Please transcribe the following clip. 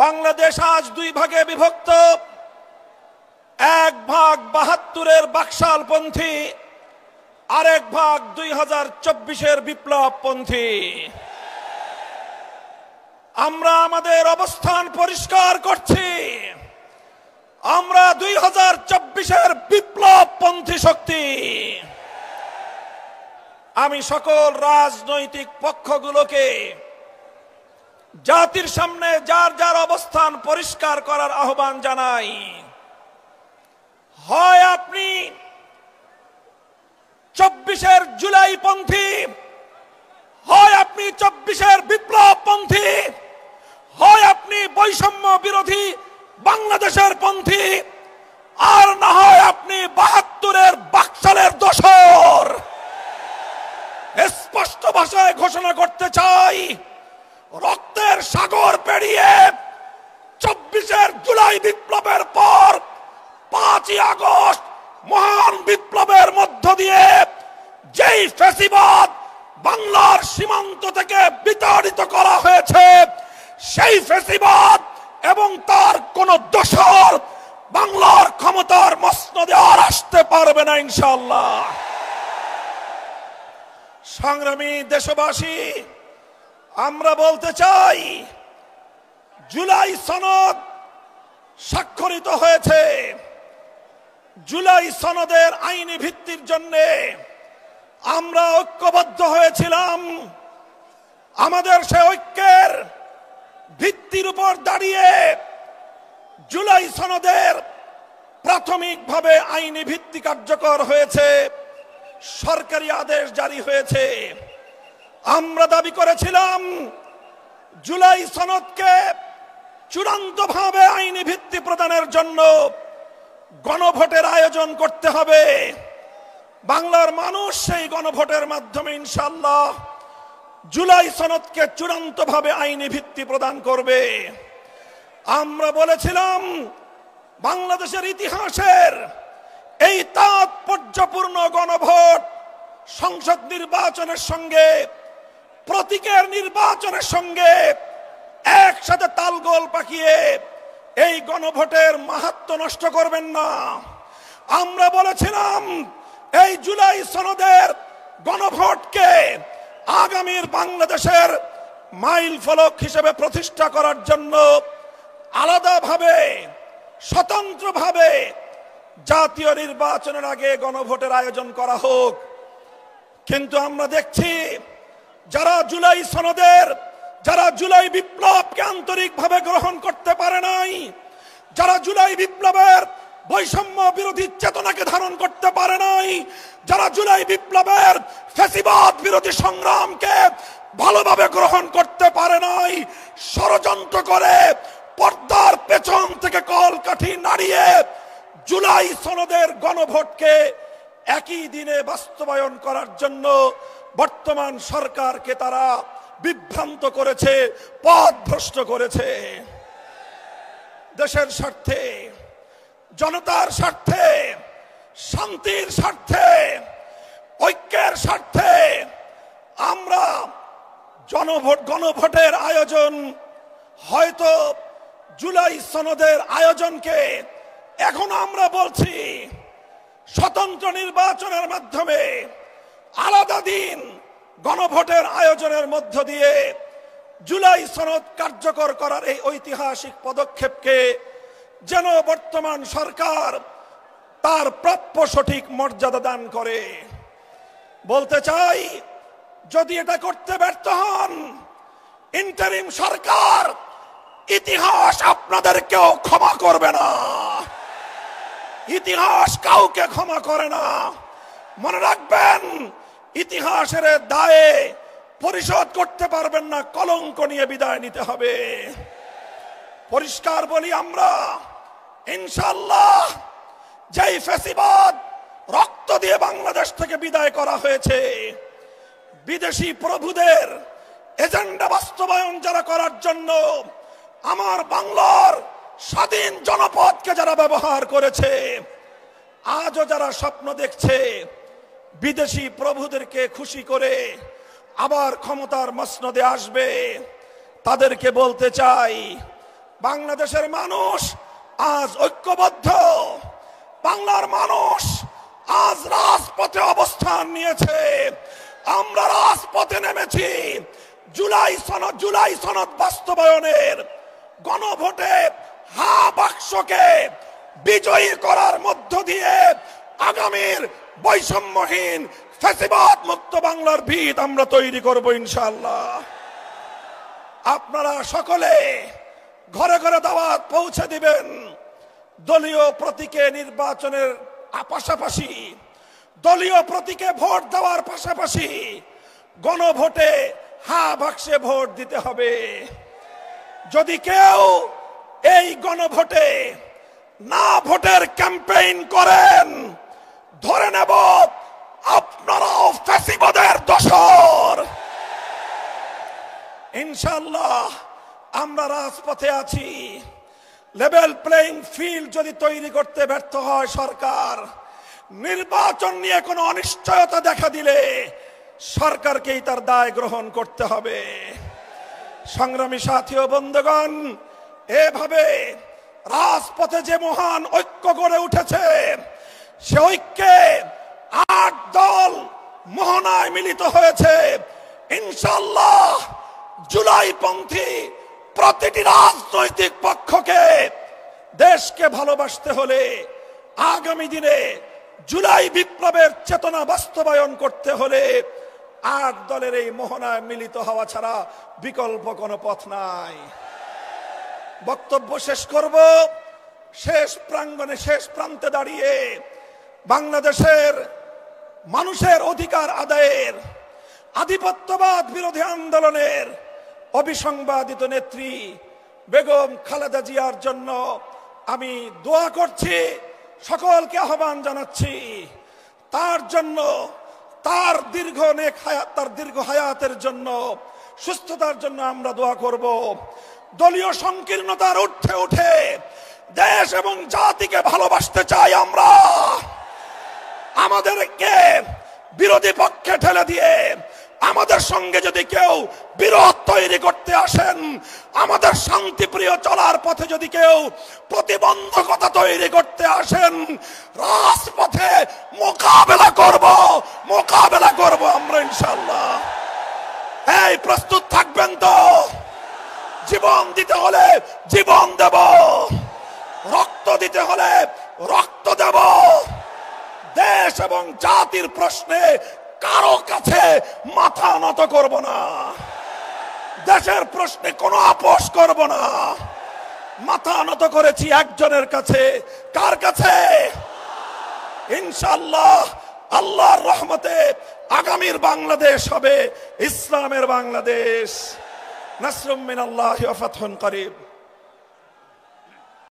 বাংলাদেশ আজ দুই ভাগে বিভক্ত। এক ভাগ ৭২-এর বাকশালপন্থী, আরেক ভাগ ২০২৪-এর বিপ্লবপন্থী। আমরা আমাদের অবস্থান পরিষ্কার করছি, আমরা ২০২৪-এর বিপ্লবপন্থী শক্তি। আমি সকল রাজনৈতিক পক্ষগুলোকে জাতির সামনে যার যার অবস্থান পরিষ্কার করার আহ্বান জানাই। হয় আপনি ২৪-এর জুলাইপন্থী, হয় আপনি ২৪-এর বিপ্লবপন্থী, হয় আপনি বৈষম্য বিরোধী বাংলাদেশের পন্থী, আর না হয় আপনি ৭২-এর বাকশালের দোসর। স্পষ্ট ভাষায় ঘোষণা করতে চাই, রক্তের সাগর পেরিয়ে ২৪-এর জুলাই বিপ্লবের পর ৫ই আগস্ট মহান বিপ্লবের মধ্য দিয়ে যেই ফ্যাসিবাদ বাংলার সীমান্ত থেকে বিতাড়িত করা হয়েছে, সেই ফ্যাসিবাদ এবং তার কোন দোসর বাংলার ক্ষমতার মসনদে আর আসতে পারবে না ইনশাআল্লাহ। সংগ্রামী দেশবাসী, আমরা বলতে চাই, জুলাই সনদ স্বাক্ষরিত হয়েছে। জুলাই সনদের আইনি ভিত্তির জন্য আমরা ঐক্যবদ্ধ হয়েছিলাম। আমাদের সে ঐক্যের ভিত্তির উপর দাঁড়িয়ে জুলাই সনদের প্রাথমিকভাবে আইনি ভিত্তি কার্যকর হয়েছে, সরকারি আদেশ জারি হয়েছে। আমরা দাবি করেছিলাম জুলাই সনদকে চূড়ান্তভাবে আইনি ভিত্তি প্রদানের জন্য গণভোটের আয়োজন করতে হবে। বাংলার মানুষ সেই গণভোটের মাধ্যমে ইনশাআল্লাহ জুলাই সনদকে চূড়ান্তভাবে আইনি ভিত্তি প্রদান করবে। আমরা বলেছিলাম বাংলাদেশের ইতিহাসের এই তাৎপর্যপূর্ণ গণভোট সংসদ নির্বাচনের সঙ্গে, প্রতীকের নির্বাচনের সঙ্গে একসাথে তালগোল পাকিয়ে এই গণভোটের মাহাত্ম্য নষ্ট করবেন না। আমরা বলেছিলাম এই জুলাই সনদের গণভোটকে আগামীর বাংলাদেশের মাইল ফলক হিসেবে প্রতিষ্ঠা করার জন্য আলাদাভাবে, স্বতন্ত্রভাবে জাতীয় নির্বাচনের আগে গণভোটের আয়োজন করা হোক। কিন্তু আমরা দেখছি যারা জুলাই সনদের, যারা জুলাই বিপ্লবকে আন্তরিকভাবে গ্রহণ করতে পারে নাই, যারা জুলাই বিপ্লবের বৈষম্য বিরোধী চেতনাকে ধারণ করতে পারে নাই, যারা জুলাই বিপ্লবের ফ্যাসিবাদ বিরোধী সংগ্রামকে ভালোভাবে গ্রহণ করতে পারে নাই, ষড়যন্ত্র করে পর্দার পেছন থেকে কলকাঠি নাড়িয়ে জুলাই সনদের গণভোটকে একই দিনে বাস্তবায়ন করার জন্য বর্তমান সরকারকে তারা বিভ্রান্ত করেছে, পথভ্রষ্ট করেছে। দেশের স্বার্থে, জনতার স্বার্থে, শান্তির স্বার্থে, ঐক্যের স্বার্থে আমরা গণভোটের আয়োজন, হয়তো জুলাই সনদের আয়োজনকে এখন আমরা বলছি স্বতন্ত্র নির্বাচনের মাধ্যমে আলাদা দিন গণভোটের আয়োজনের মধ্য দিয়ে জুলাই সনদ কার্যকর করার এই ঐতিহাসিক পদক্ষেপকে যেন বর্তমান সরকার তার প্রাপ্য সঠিক মর্যাদা দান করে। বলতে চাই, যদি এটা করতে ব্যর্থ হন, ইন্টারিম সরকার, ইতিহাস আপনাদেরকেও ক্ষমা করবে না। ইতিহাস কাউকে ক্ষমা করে না। মনে রাখবেন, ইতিহাসের দায়ে পরিশোধ করতে পারবেন না, কলঙ্ক নিয়ে বিদায় নিতে হবে। পরিষ্কার বলি, আমরা ইনশাআল্লাহ যেই ফ্যাসিবাদ রক্ত দিয়ে বাংলাদেশ থেকে বিদায় করা হয়েছে, বিদেশি প্রভুদের এজেন্ডা বাস্তবায়ন যারা করার জন্য আমার বাংলার স্বাধীন জনপদকে যারা ব্যবহার করেছে, আজও যারা স্বপ্ন দেখছে বিদেশি প্রভুদেরকে খুশি করে আবার ক্ষমতার মসনদে আসবে, তাদেরকে বলতে চাই, বাংলাদেশের মানুষ আজ ঐক্যবদ্ধ, বাংলার মানুষ আজ রাজপথে অবস্থান নিয়েছে। আমরা রাজপথে নেমেছি জুলাই সনদ বাস্তবায়নের, গণভোটে হা বাক্সকে বিজয়ী করার মধ্য দিয়ে আগামীর বৈষম্যহীন ফ্যাসিবাদ মুক্ত বাংলার ভিত আমরা তৈরি করব ইনশাআল্লাহ। আপনারা সকলে ঘরে ঘরে দাওয়াত পৌঁছে দিবেন। দলীয় প্রতীকে নির্বাচনের পাশাপাশি, দলীয় প্রতীকে ভোট দেওয়ার পাশাপাশি গণভোটে হা বাক্সে ভোট দিতে হবে। যদি কেউ এই গণভোটে না ভোটের ক্যাম্পেইন করেন, ধরে নেব আপনারাও ফ্যাসিবাদের দোসর। ইনশাআল্লাহ আমরা রাজপথে আছি। লেভেল প্লেইং ফিল্ড যদি তৈরি করতে ব্যর্থ হয় সরকার, নির্বাচন নিয়ে কোনো অনিশ্চয়তা দেখা দিলে সরকারকেই তার দায় গ্রহণ করতে হবে। সংগ্রামী সাথী ও বন্ধুগণ, এভাবে রাজপথে যে মহান ঐক্য গড়ে উঠেছে, সে ঐক্যে ৮ দল মোহনায় মিলিত হয়েছে। ইনশাআল্লাহ জুলাইপন্থী প্রতিটি রাজনৈতিক পক্ষকে দেশকে ভালোবাসতে হলে, আগামী দিনে জুলাই বিপ্লবের চেতনা বাস্তবায়ন করতে হলে ৮ দলের এই মোহনায় মিলিত হওয়া ছাড়া বিকল্প কোনো পথ নাই। বক্তব্য শেষ করব শেষ প্রাঙ্গণে, শেষ প্রান্তে দাঁড়িয়ে বাংলাদেশের মানুষের অধিকার আদায়ের, আধিপত্যবাদ বিরোধী আন্দোলনের অবিসংবাদিত নেত্রী বেগম খালেদা জিয়ার জন্য আমি দোয়া করছি, সকলকে আহ্বান জানাচ্ছি। তার জন্য, তার দীর্ঘ হায়াতের জন্য, সুস্থতার জন্য আমরা দোয়া করব। দলীয় সংকীর্ণতার ঊর্ধ্বে উঠে দেশ এবং জাতিকে ভালোবাসতে চাই আমরা। আমাদেরকে বিরোধী পক্ষে ঠেলে দিয়ে আমাদের সঙ্গে যদি কেউ বিরোধ তৈরি করতে আসেন, আমাদের শান্তিপ্রিয় চলার পথে যদি কেউ প্রতিবন্ধকতা তৈরি করতে আসেন, রাজপথে মোকাবেলা করব আমরা ইনশাআল্লাহ। এই প্রস্তুত থাকবেন তো? জীবন দিতে হলে জীবন দেব, রক্ত দিতে হলে রক্ত দেব। দেশ এবং জাতির প্রশ্নে কারো কাছে মাথা নত করব না, দেশের প্রশ্নে কোনো আপোষ করব না। মাথা নত করেছি একজনের কাছে। কার কাছে? ইনশাআল্লাহ আল্লাহর রহমতে আগামীর বাংলাদেশ হবে ইসলামের বাংলাদেশ। নাসরুম মিনাল্লাহি ওয়া ফাতহুন করিব।